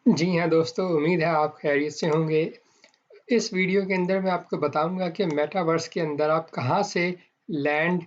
जी हाँ दोस्तों, उम्मीद है आप खैरियत से होंगे। इस वीडियो के अंदर मैं आपको बताऊँगा कि मेटावर्स के अंदर आप कहाँ से लैंड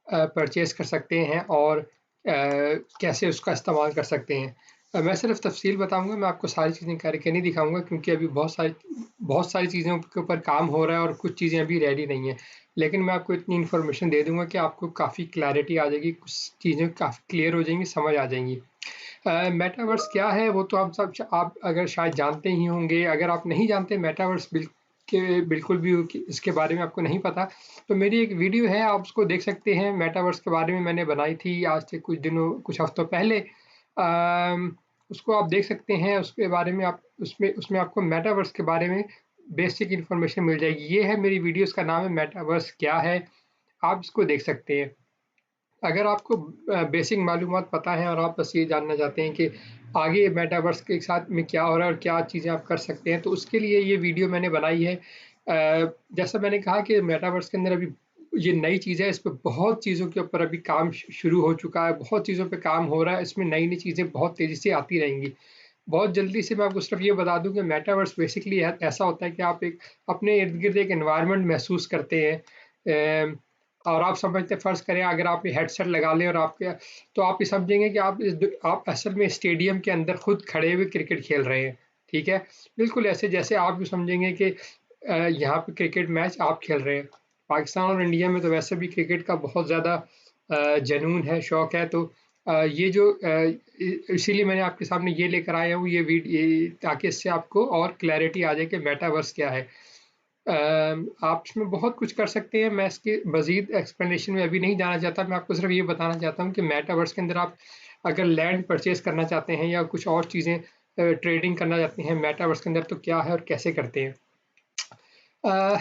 परचेज़ कर सकते हैं और कैसे उसका इस्तेमाल कर सकते हैं। मैं सिर्फ़ तफ़सील बताऊँगा, मैं आपको सारी चीज़ें करके नहीं दिखाऊँगा क्योंकि अभी बहुत सारी चीज़ों के ऊपर काम हो रहा है और कुछ चीज़ें अभी रेडी नहीं हैं। लेकिन मैं आपको इतनी इन्फॉर्मेशन दे दूँगा कि आपको काफ़ी क्लैरिटी आ जाएगी, कुछ चीज़ें काफ़ी क्लियर हो जाएँगी, समझ आ जाएँगी। मेटावर्स क्या है वो तो आप अगर शायद जानते ही होंगे। अगर आप नहीं जानते मेटावर्स बिल्कुल भी इसके बारे में आपको नहीं पता, तो मेरी एक वीडियो है, आप उसको देख सकते हैं। मेटावर्स के बारे में मैंने बनाई थी आज से कुछ हफ्तों पहले। उसको आप देख सकते हैं। उसके बारे में आप उसमें उसमें आपको मेटावर्स के बारे में बेसिक इन्फॉर्मेशन मिल जाएगी। ये है मेरी वीडियो, इसका नाम है मेटावर्स क्या है, आप इसको देख सकते हैं। अगर आपको बेसिक मालूमात पता है और आप बस ये जानना चाहते हैं कि आगे मेटावर्स के साथ में क्या हो रहा है और क्या चीज़ें आप कर सकते हैं, तो उसके लिए ये वीडियो मैंने बनाई है। जैसा मैंने कहा कि मेटावर्स के अंदर अभी ये नई चीज़ है, इस पे बहुत चीज़ों के ऊपर अभी काम शुरू हो चुका है, बहुत चीज़ों पे काम हो रहा है। इसमें नई-नई चीज़ें बहुत तेज़ी से आती रहेंगी। बहुत जल्दी से मैं आपको सिर्फ ये बता दूँ कि मेटावर्स बेसिकली ऐसा होता है कि आप एक अपने इर्द-गिर्द एक एनवायरनमेंट महसूस करते हैं। और आप समझते फ़र्ज़ करें, अगर आप ये हेडसेट लगा लें और आपके तो आप ये समझेंगे कि आप असल में स्टेडियम के अंदर खुद खड़े हुए क्रिकेट खेल रहे हैं, ठीक है? बिल्कुल ऐसे जैसे आप भी समझेंगे कि यहाँ पे क्रिकेट मैच आप खेल रहे हैं। पाकिस्तान और इंडिया में तो वैसे भी क्रिकेट का बहुत ज़्यादा जुनून है, शौक है। तो ये जो इसीलिए मैंने आपके सामने ये लेकर आया हूँ ये ताकि इससे आपको और क्लैरिटी आ जाए कि मेटावर्स क्या है। आप इसमें बहुत कुछ कर सकते हैं। मैं इसकी मज़ीद एक्सप्लेनेशन में अभी नहीं जाना चाहता। मैं आपको सिर्फ़ ये बताना चाहता हूँ कि मेटावर्स के अंदर आप अगर लैंड परचेज़ करना चाहते हैं या कुछ और चीज़ें ट्रेडिंग करना चाहते हैं मेटावर्स के अंदर, तो क्या है और कैसे करते हैं। अ,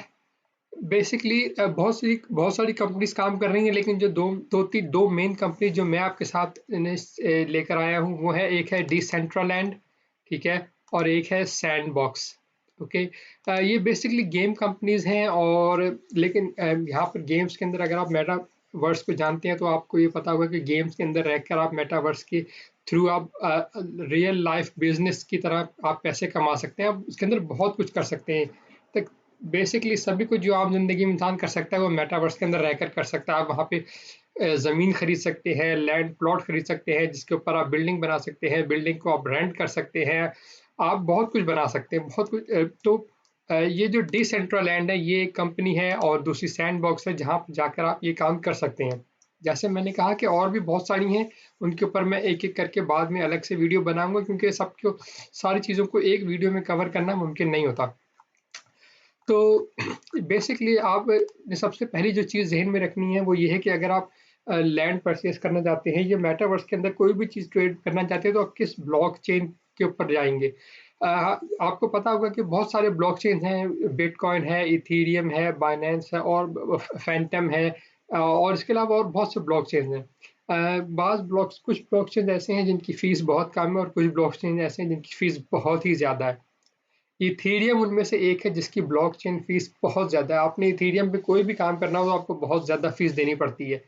बेसिकली बहुत सारी कंपनीज़ काम कर रही हैं, लेकिन जो 2 मेन कंपनी जो मैं आपके साथ लेकर आया हूँ, वो है, एक है डिसेंट्रालैंड, ठीक है? और एक है सैंडबॉक्स, ओके? ये बेसिकली गेम कंपनीज़ हैं। और लेकिन यहाँ पर गेम्स के अंदर अगर आप मेटावर्स को जानते हैं, तो आपको ये पता होगा कि गेम्स के अंदर रहकर आप मेटावर्स के थ्रू आप रियल लाइफ़ बिज़नेस की तरह आप पैसे कमा सकते हैं। आप इसके अंदर बहुत कुछ कर सकते हैं। तक बेसिकली सभी कुछ जो आम ज़िंदगी में इंसान कर सकता है, वो मेटावर्स के अंदर रहकर कर सकता है। आप वहाँ पे ज़मीन खरीद सकते हैं, लैंड प्लॉट खरीद सकते हैं, जिसके ऊपर आप बिल्डिंग बना सकते हैं, बिल्डिंग को आप रेंट कर सकते हैं, आप बहुत कुछ बना सकते हैं, बहुत कुछ। ये जो डिसेंट्रलैंड है, ये एक कंपनी है, और दूसरी सैंडबॉक्स है, जहाँ पे जाकर आप ये काम कर सकते हैं। जैसे मैंने कहा कि और भी बहुत सारी हैं, उनके ऊपर मैं एक-एक करके बाद में अलग से वीडियो बनाऊँगा, क्योंकि सबको सारी चीज़ों को एक वीडियो में कवर करना मुमकिन नहीं होता। तो बेसिकली आप ने सबसे पहली जो चीज़ ज़हन में रखनी है, वो ये है कि अगर आप लैंड परचेज़ करना चाहते हैं, या मेटावर्स के अंदर कोई भी चीज़ ट्रेड करना चाहते हैं, तो आप किस ब्लॉकचेन के ऊपर जाएँगे। आपको पता होगा कि बहुत सारे ब्लॉकचेन्स हैं, बिटकॉइन है, इथेरियम है, बाइनेंस है, और फैंटम है, और इसके अलावा और बहुत से ब्लॉकचेन्स हैं। कुछ ब्लॉकचेन्स ऐसे हैं जिनकी फ़ीस बहुत कम है, और कुछ ब्लॉकचेन ऐसे हैं जिनकी फ़ीस बहुत ही ज़्यादा है। इथेरियम उनमें से एक है जिसकी ब्लॉकचेन फ़ीस बहुत ज़्यादा है। आपने इथेरियम पे कोई भी काम करना हो, तो आपको बहुत ज़्यादा फ़ीस देनी पड़ती है।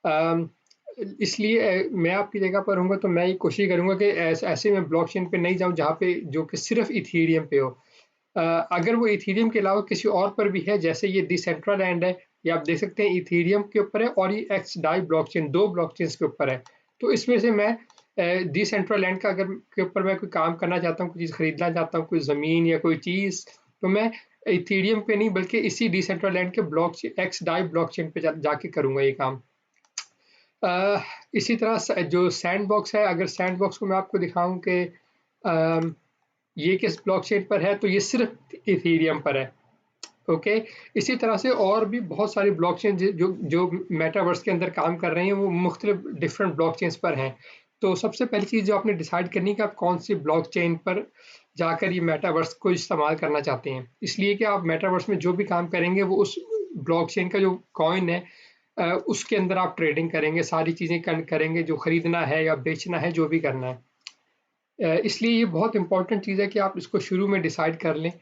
अम, इसलिए मैं आपकी जगह पर रहूँगा, तो मैं ये कोशिश करूँगा कि ऐसे में ब्लॉकचेन पे नहीं जाऊँ जहाँ पे जो कि सिर्फ़ इथेरियम पे हो। अ, अगर वो इथेरियम के अलावा किसी और पर भी है, जैसे ये डिसेंट्रालैंड है, ये आप देख सकते हैं इथेरियम के ऊपर है, और ये एक्सडाई ब्लॉकचेन 2 ब्लॉकचेन्स के ऊपर है। तो इसमें से मैं डिसेंट्रालैंड का अगर के ऊपर मैं कोई काम करना चाहता हूँ, कोई चीज़ खरीदना चाहता हूँ, कोई ज़मीन या कोई चीज़, तो मैं इथेरियम पे नहीं, बल्कि इसी डिसेंट्रालैंड के एक्सडाई ब्लॉकचेन पे जाके करूँगा ये काम। अ, इसी तरह जो सैंडबॉक्स है, अगर सैंडबॉक्स को मैं आपको दिखाऊँ कि अम, ये किस ब्लॉकचेन पर है, तो ये सिर्फ़ इथेरियम पर है। ओके। इसी तरह से और भी बहुत सारी ब्लॉकचेन जो जो मेटावर्स के अंदर काम कर रहे हैं, वो मुख्तलिफ डिफरेंट ब्लॉकचेन्स पर हैं। तो सबसे पहली चीज़ जो आपने डिसाइड करनी है कि आप कौन सी ब्लॉकचेन पर जाकर ये मेटावर्स को इस्तेमाल करना चाहते हैं। इसलिए कि आप मेटावर्स में जो भी काम करेंगे, वो उस ब्लॉकचेन का जो कॉइन है, उसके अंदर आप ट्रेडिंग करेंगे, सारी चीज़ें करेंगे, जो खरीदना है या बेचना है, जो भी करना है। इसलिए ये बहुत इम्पोर्टेंट चीज़ है कि आप इसको शुरू में डिसाइड कर लें।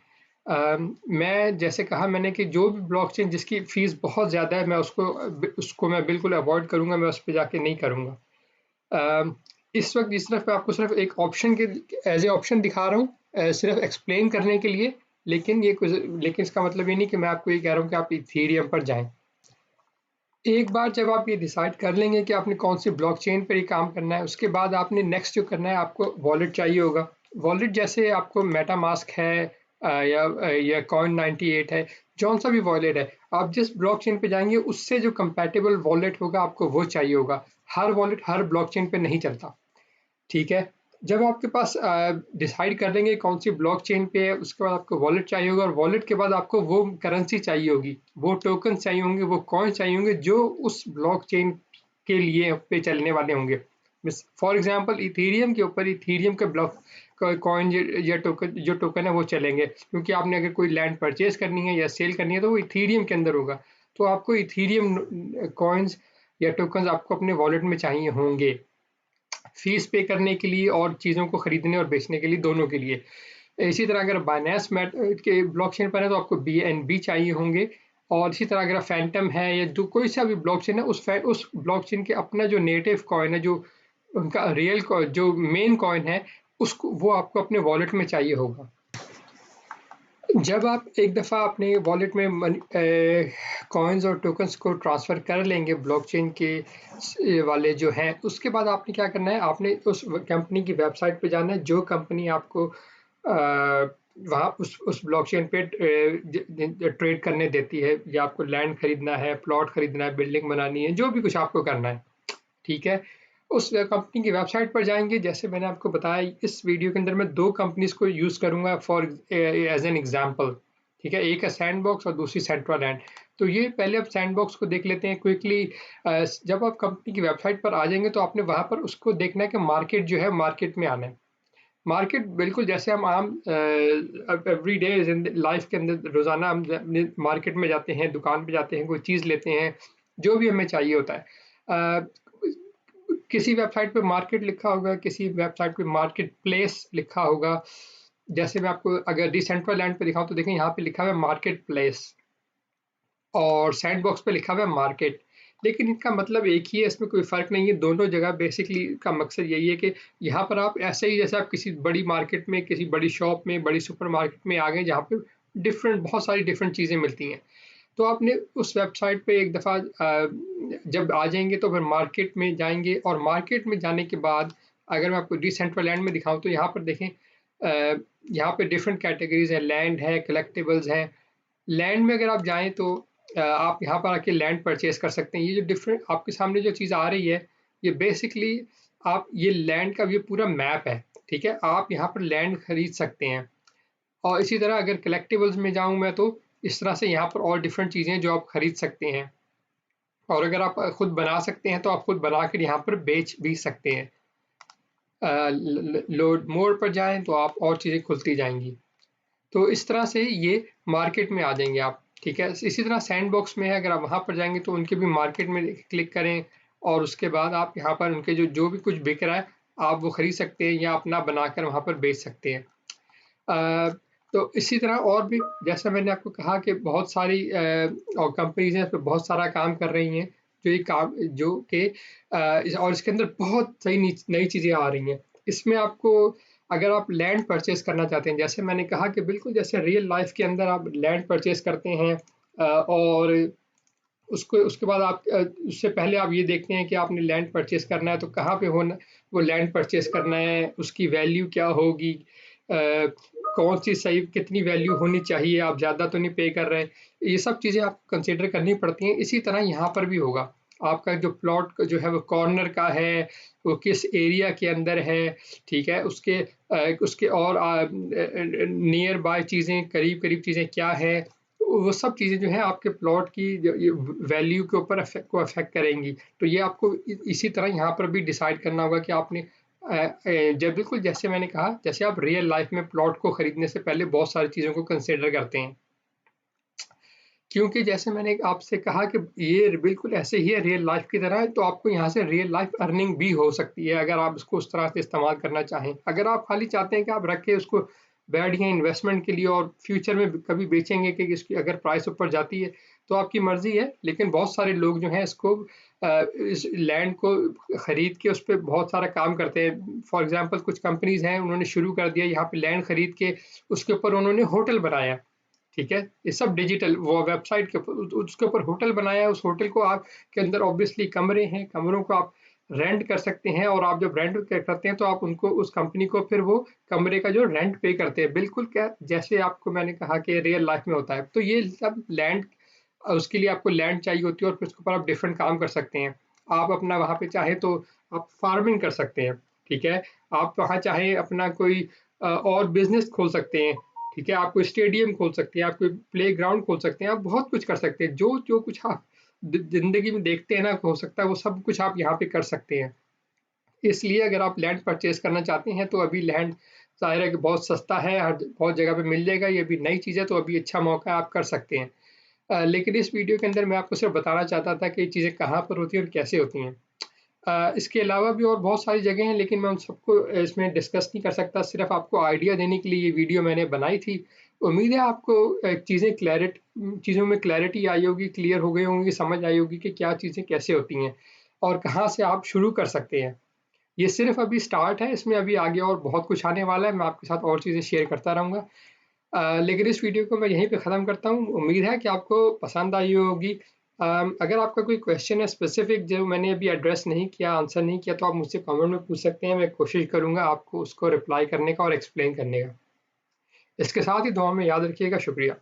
मैं जैसे कहा मैंने कि जो भी ब्लॉकचेन जिसकी फ़ीस बहुत ज़्यादा है, मैं उसको मैं बिल्कुल अवॉइड करूँगा, मैं उस पे जाके नहीं करूँगा। इस वक्त इस तरफ मैं आपको सिर्फ एक ऑप्शन के एज ए ऑप्शन दिखा रहा हूँ, सिर्फ एक्सप्लेन करने के लिए, लेकिन इसका मतलब ये नहीं कि मैं आपको ये कह रहा हूँ कि आप इथेरियम पर जाएं। एक बार जब आप ये डिसाइड कर लेंगे कि आपने कौन सी ब्लॉकचेन पर ये काम करना है, उसके बाद आपने नेक्स्ट जो करना है, आपको वॉलेट चाहिए होगा। वॉलेट जैसे आपको मेटामास्क है या Coin98 है, जौन सा भी वॉलेट है, आप जिस ब्लॉकचेन पे जाएंगे उससे जो कंपैटिबल वॉलेट होगा आपको वो चाहिए होगा। हर वॉलेट हर ब्लॉकचेन पे नहीं चलता, ठीक है। जब आपके पास डिसाइड कर लेंगे कौन सी ब्लॉकचेन पे है, उसके बाद आपको वॉलेट चाहिए होगा, और वॉलेट के बाद आपको वो करेंसी चाहिए होगी, वो टोकन चाहिए होंगे, वो कॉइन चाहिए होंगे जो उस ब्लॉकचेन के लिए पे चलने वाले होंगे। फॉर एग्जांपल इथेरियम के ऊपर इथेरियम के ब्लॉक कॉइन या टोकन है वो चलेंगे, क्योंकि आपने अगर कोई लैंड परचेज करनी है या सेल करनी है तो वो इथेरियम के अंदर होगा, तो आपको इथेरियम कॉइन्स या टोकन आपको अपने वॉलेट में चाहिए होंगे, फीस पे करने के लिए और चीज़ों को खरीदने और बेचने के लिए, दोनों के लिए। इसी तरह अगर बाइनेंस के ब्लॉकचेन पर है तो आपको BNB चाहिए होंगे, और इसी तरह अगर फैंटम है या जो कोई सा भी ब्लॉकचेन है, उस ब्लॉकचेन के अपना जो नेटिव कॉइन है, जो उनका रियल जो मेन कॉइन है, उसको वो आपको अपने वॉलेट में चाहिए होगा। जब आप एक दफ़ा अपने वॉलेट में कॉइन्स और टोकन्स को ट्रांसफ़र कर लेंगे ब्लॉकचेन के वाले जो हैं, उसके बाद आपने क्या करना है, आपने उस कंपनी की वेबसाइट पे जाना है जो कंपनी आपको वहाँ उस ब्लॉकचेन पे ट्रेड करने देती है, या आपको लैंड खरीदना है, प्लॉट खरीदना है, बिल्डिंग बनानी है, जो भी कुछ आपको करना है, ठीक है। उस कंपनी की वेबसाइट पर जाएंगे, जैसे मैंने आपको बताया इस वीडियो के अंदर मैं 2 कंपनीज को यूज़ करूंगा फॉर एज एन एग्जांपल, ठीक है। एक है सैंडबॉक्स और दूसरी सेंट्रालैंड। तो ये पहले आप सैंडबॉक्स को देख लेते हैं क्विकली। जब आप कंपनी की वेबसाइट पर आ जाएंगे तो आपने वहाँ पर उसको देखना है कि मार्केट जो है, मार्केट में आना है। मार्केट बिल्कुल जैसे हम आम एवरी डे लाइफ के अंदर रोज़ाना हम मार्केट में जाते हैं, दुकान पे जाते हैं, कोई चीज़ लेते हैं, जो भी हमें चाहिए होता है। किसी वेबसाइट पे मार्केट लिखा होगा, किसी वेबसाइट पे मार्केट प्लेस लिखा होगा। जैसे मैं आपको अगर डिसेंट्रलैंड पे दिखाऊं तो देखें यहाँ पे लिखा हुआ है मार्केट प्लेस, और सैंडबॉक्स पे लिखा हुआ है मार्केट, लेकिन इनका मतलब एक ही है, इसमें कोई फ़र्क नहीं है। दोनों जगह बेसिकली का मकसद यही है कि यहाँ पर आप ऐसे ही जैसे आप किसी बड़ी मार्केट में, किसी बड़ी शॉप में, बड़ी सुपर मार्केट में आ गए जहाँ पे बहुत सारी डिफरेंट चीज़ें मिलती हैं, तो आपने उस वेबसाइट पे एक दफ़ा जब आ जाएंगे तो फिर मार्केट में जाएंगे, और मार्केट में जाने के बाद अगर मैं आपको डिसेंट्रलैंड में दिखाऊं तो यहाँ पर देखें, यहाँ पे डिफरेंट कैटेगरीज हैं, लैंड है, कलेक्टिबल्स हैं। लैंड में अगर आप जाएं तो आप यहाँ पर आके लैंड परचेज कर सकते हैं। ये जो डिफरेंट आपके सामने जो चीज़ आ रही है, ये बेसिकली आप ये लैंड का ये पूरा मैप है, ठीक है। आप यहाँ पर लैंड खरीद सकते हैं। और इसी तरह अगर कलेक्टिबल्स में जाऊँ मैं तो इस तरह से यहाँ पर और डिफरेंट चीज़ें जो आप खरीद सकते हैं, और अगर आप खुद बना सकते हैं तो आप खुद बना कर यहाँ पर बेच भी सकते हैं। लोड मोर पर जाएं तो आप और चीज़ें खुलती जाएंगी। तो इस तरह से ये मार्केट में आ जाएंगे आप, ठीक है। इसी तरह सैंडबॉक्स में है, अगर आप वहाँ पर जाएंगे तो उनके भी मार्केट में क्लिक करें, और उसके बाद आप यहाँ पर उनके जो भी कुछ बिक रहा है आप वो खरीद सकते हैं, या अपना बनाकर वहाँ पर बेच सकते हैं। तो इसी तरह और भी, जैसा मैंने आपको कहा कि बहुत सारी और कंपनीज हैं, इस पर बहुत सारा काम कर रही हैं, जो ये काम जो कि और इसके अंदर बहुत सही नई चीज़ें आ रही हैं। इसमें आपको अगर आप लैंड परचेज करना चाहते हैं, जैसे मैंने कहा कि बिल्कुल जैसे रियल लाइफ के अंदर आप लैंड परचेज करते हैं, और उसको उसके बाद आप उससे पहले आप ये देखते हैं कि आपने लैंड परचेज करना है तो कहाँ पे होना, वो लैंड परचेज करना है, उसकी वैल्यू क्या होगी, कौन सी सही कितनी वैल्यू होनी चाहिए, आप ज़्यादा तो नहीं पे कर रहे हैं, ये सब चीज़ें आपको कंसिडर करनी पड़ती हैं। इसी तरह यहाँ पर भी होगा, आपका जो प्लॉट जो है वो कॉर्नर का है, वो किस एरिया के अंदर है, ठीक है, उसके और नियर बाय चीज़ें, करीब करीब चीज़ें क्या है, वो सब चीज़ें जो हैं आपके प्लॉट की वैल्यू के ऊपर अफेक्ट करेंगी। तो ये आपको इसी तरह यहाँ पर भी डिसाइड करना होगा कि आपने जब बिल्कुल जैसे मैंने कहा, जैसे आप रियल लाइफ में प्लॉट को खरीदने से पहले बहुत सारी चीज़ों को कंसिडर करते हैं, क्योंकि जैसे मैंने आपसे कहा कि ये बिल्कुल ऐसे ही है रियल लाइफ की तरह, तो आपको यहाँ से रियल लाइफ अर्निंग भी हो सकती है अगर आप उसको उस तरह से इस्तेमाल करना चाहें। अगर आप खाली चाहते हैं कि आप रख के उसको बैठ गए इन्वेस्टमेंट के लिए और फ्यूचर में कभी बेचेंगे कि इसकी अगर प्राइस ऊपर जाती है, तो आपकी मर्जी है, लेकिन बहुत सारे लोग जो हैं इसको इस लैंड को खरीद के उस पर बहुत सारा काम करते हैं। फॉर एग्जांपल कुछ कंपनीज हैं, उन्होंने शुरू कर दिया यहाँ पे लैंड खरीद के उसके ऊपर उन्होंने होटल बनाया, ठीक है, ये सब डिजिटल वो वेबसाइट के ऊपर उसके ऊपर होटल बनाया है। उस होटल को आप के अंदर ऑब्वियसली कमरे हैं, कमरों को आप रेंट कर सकते हैं, और आप जब रेंट करते हैं तो आप उनको उस कंपनी को फिर वो कमरे का जो रेंट पे करते हैं, बिल्कुल क्या जैसे आपको मैंने कहा कि रियल लाइफ में होता है। तो ये सब लैंड, उसके लिए आपको लैंड चाहिए होती है और फिर उसके ऊपर आप डिफरेंट काम कर सकते हैं। आप अपना वहाँ पे चाहे तो आप फार्मिंग कर सकते हैं, ठीक है, आप वहाँ चाहे अपना कोई और बिजनेस खोल सकते हैं, ठीक है, आप कोई स्टेडियम खोल सकते हैं, आप कोई प्ले ग्राउंड खोल सकते हैं, आप बहुत कुछ कर सकते हैं। जो जो कुछ आप जिंदगी में देखते हैं ना हो सकता है, वो सब कुछ आप यहाँ पे कर सकते हैं। इसलिए अगर आप लैंड परचेज करना चाहते हैं तो अभी लैंड ज़ाहिर है कि बहुत सस्ता है, हर बहुत जगह पे मिल जाएगा, ये भी नई चीज़ है तो अभी अच्छा मौका है, आप कर सकते हैं। लेकिन इस वीडियो के अंदर मैं आपको सिर्फ बताना चाहता था कि ये चीज़ें कहाँ पर होती हैं और कैसे होती हैं। इसके अलावा भी और बहुत सारी जगह हैं, लेकिन मैं उन सबको इसमें डिस्कस नहीं कर सकता, सिर्फ आपको आइडिया देने के लिए ये वीडियो मैंने बनाई थी। उम्मीद है आपको चीज़ों में क्लैरिटी आई होगी, क्लियर हो गई होंगी, समझ आई होगी कि क्या चीज़ें कैसे होती हैं और कहाँ से आप शुरू कर सकते हैं। ये सिर्फ अभी स्टार्ट है, इसमें अभी आगे और बहुत कुछ आने वाला है, मैं आपके साथ और चीज़ें शेयर करता रहूँगा। लेकिन इस वीडियो को मैं यहीं पे ख़त्म करता हूँ। उम्मीद है कि आपको पसंद आई होगी। अगर आपका कोई क्वेश्चन है स्पेसिफिक जो मैंने अभी एड्रेस नहीं किया, आंसर नहीं किया, तो आप मुझसे कमेंट में पूछ सकते हैं। मैं कोशिश करूँगा आपको उसको रिप्लाई करने का और एक्सप्लेन करने का। इसके साथ ही दुआ में याद रखिएगा। शुक्रिया।